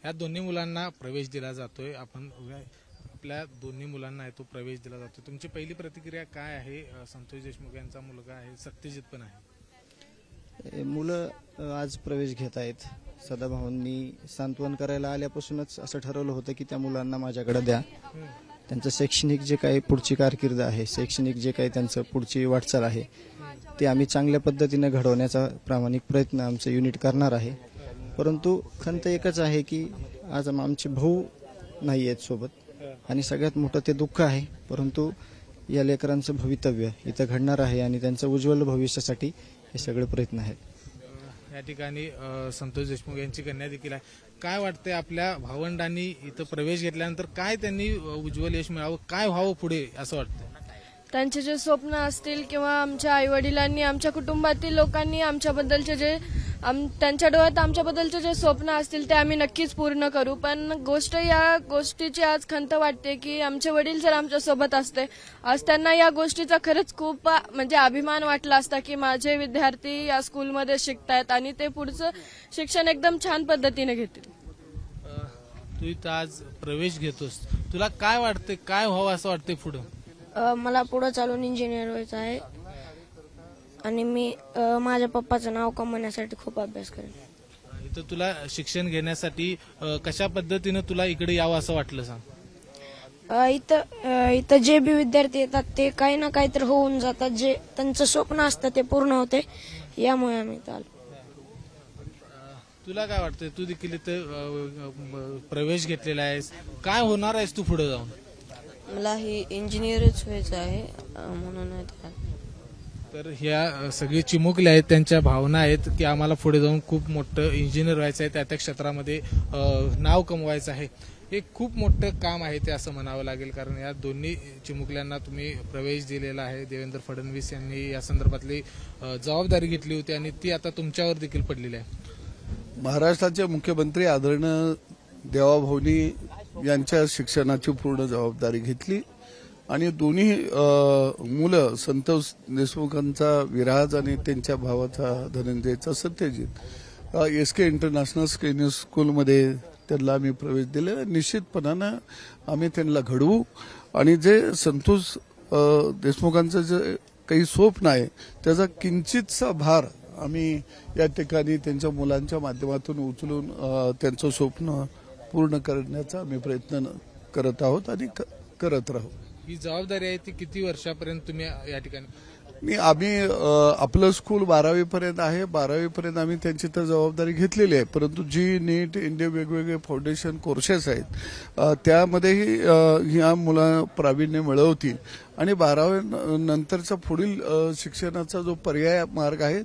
ह्या दोन्ही मुलांना प्रवेश दिला जातोय। आपण आपल्या दोन्ही मुलांना आहे तो प्रवेश दिला जातो। तुमची पहिली प्रतिक्रिया काय आहे? संतोष देशमुख यांचा मुलगा आहे, सत्यजित पण आहे। मुलं आज प्रवेश घेत आहेत। सदाभाऊंनी सांत्वन करायला आल्यापासूनच असं ठरवलं होतं की त्या मुलांना माझ्याकडे द्या। त्यांचं शैक्षणिक जे काही पुढची कारकीर्द आहे, शैक्षणिक जे काही त्यांचं पुढची वाटचाल आहे ते आम्ही चांगल्या पद्धतीने घडवण्याचा प्रामाणिक प्रयत्न आमचं युनिट करणार आहे। परंतु खंत एकच आहे की आज आमचे भाऊ नाही आहेत सोबत आणि सगळ्यात मोठं ते दुःख आहे। परंतु या लेकरांचं भवितव्य इथं घडणार आहे आणि त्यांचं उज्ज्वल भविष्यासाठी हे सगळे प्रयत्न आहेत। या ठिकाणी संतोष देशमुख यांची कन्या देखील आहे। काय वाटतंय आपल्या भावंडांनी इथं प्रवेश घेतल्यानंतर काय त्यांनी उज्ज्वल यश मिळावं, काय व्हावं पुढे असं वाटतं? त्यांचे जे स्वप्न असतील किंवा आमच्या आईवडिलांनी, आमच्या कुटुंबातील लोकांनी आमच्याबद्दलचे जे त्यांच्या डोळ्यात आमच्याबद्दलचे जे स्वप्न असतील ते आम्ही नक्कीच पूर्ण करू। पण या गोष्टीची आज खंत वाटते की आमचे वडील जर आमच्या सोबत असते, आज त्यांना या गोष्टीचा खरंच खूप म्हणजे अभिमान वाटला असता की माझे विद्यार्थी या स्कूलमध्ये शिकतायत आणि ते पुढचं शिक्षण एकदम छान पद्धतीने घेतील। तू इथं आज प्रवेश घेतोस, तुला काय वाटतंय, काय व्हावं असं वाटतंय पुढं? मला पुढे चालून इंजिनियर व्हायचं आहे आणि मी माझ्या पप्पाचं नाव कमवण्यासाठी खूप अभ्यास करेन। इथं तुला शिक्षण घेण्यासाठी कशा पद्धतीने तुला इकडे यावं असं वाटलं सांग? इथं जे बी विद्यार्थी येतात ते काही ना काहीतरी होऊन जातात, जे त्यांचं स्वप्न असतं ते पूर्ण होते, यामुळे आम्ही इथं आलो। तुला काय वाटतंय? तू देखील इथं प्रवेश घेतलेला आहेस, काय होणार आहेस तू पुढे जाऊन? मला ही इंजिनियरच व्हायचं आहे म्हणून। तर ह्या सगळी चिमुकले आहेत, त्यांच्या भावना आहेत की आम्हाला पुढे जाऊन खूप मोठं इंजिनियर व्हायचं आहे, त्या क्षेत्रामध्ये नाव कमवायचं आहे। हे खूप मोठं काम आहे ते असं म्हणावं लागेल, कारण या दोन्ही चिमुकल्यांना तुम्ही प्रवेश दिलेला आहे। देवेंद्र फडणवीस यांनी या संदर्भातली जबाबदारी घेतली होती आणि ती आता तुमच्यावर देखील पडलेली आहे। महाराष्ट्राचे मुख्यमंत्री आदरणीय देवाभाऊनी यांच्या शिक्षणाची पूर्ण जबाबदारी घेतली आणि दोन्ही मुलं संतोष देशमुखांचा विराज आणि त्यांच्या भावाचा धनंजयचा सत्यजित SK इंटरनॅशनल स्क्रीनिंग स्कूलमध्ये त्यांना आम्ही प्रवेश दिले। निश्चितपणानं आम्ही त्यांना घडवू आणि जे संतोष देशमुखांचं जे काही स्वप्न आहे त्याचा किंचितसा भार आम्ही या ठिकाणी त्यांच्या मुलांच्या माध्यमातून उचलून त्यांचं स्वप्न पूर्ण करण्याचा आम्ही प्रयत्न करत आहोत आणि करत राहू। ही जबाबदारी आहे ती किती वर्षापर्यंत तुम्ही या ठिकाणी? आम्ही आपलं स्कूल 12वी पर्यंत आहे, 12वी पर्यंत आम्ही त्यांची तर जबाबदारी घेतलेली आहे, परंतु जी नीट इंडिया वेगवेगळे फाउंडेशन कोर्सेस आहेत त्यामध्येही ह्या मुलं प्रावीण्य मिळवतील आणि 12वी नंतरचा पुढील शिक्षणाचा जो पर्याय मार्ग आहे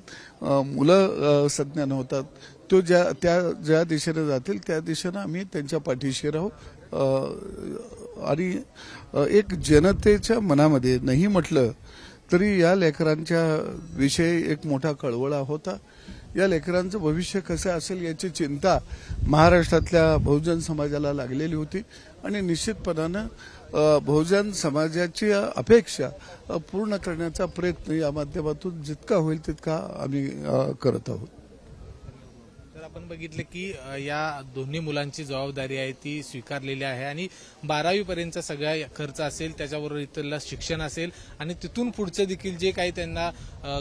मुलं संज्ञान होतात तो ज्या दिशेने जातील त्या दिशेने आम्ही त्यांच्या पाठीशी राहू। आणि एक जनतेच्या मनामध्ये नाही म्हटलं तरी या लेकरांच्या विषयी एक मोठा कळवळा होता। या लेकरांचं भविष्य कसं असेल याची चिंता महाराष्ट्रातल्या बहुजन समाजाला लागलेली होती आणि निश्चितपणानं बहुजन समाजाची अपेक्षा पूर्ण करण्याचा प्रयत्न या माध्यमातून जितका होईल तितका आम्ही करत आहोत। आपण बघितलं की या दोन्ही मुलांची जबाबदारी आहे ती स्वीकारलेली आहे आणि 12वी पर्यंतचा सगळा खर्च असेल, त्याच्याबरोबर इथलं शिक्षण असेल आणि तिथून पुढचं देखील जे काही त्यांना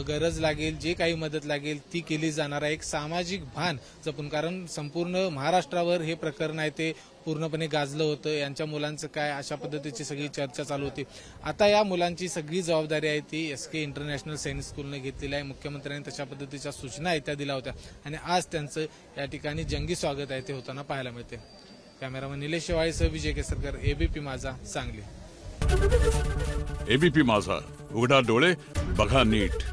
गरज लागेल, जे काही मदत लागेल ती केली जाणार आहे। एक सामाजिक भान जपून, कारण संपूर्ण महाराष्ट्रावर हे प्रकरण आहे ते पूर्णपणे गाजलं होतं। यांच्या मुलांचं काय अशा पद्धतीची सगळी चर्चा चालू होती। आता या मुलांची सगळी जबाबदारी आहे ती SK इंटरनॅशनल सैनिक स्कूलने घेतलेली आहे। मुख्यमंत्र्यांनी तशा पद्धतीच्या सूचना आहेत त्या दिल्या होत्या आणि आज त्यांचं या ठिकाणी जंगी स्वागत आहे ते होताना पाहायला मिळते। कॅमेरामन निलेश शेवाळेसह विजय केसरकर, ABP माझा, सांगली। ABP माझा, उघडा डोळे बघा नीट।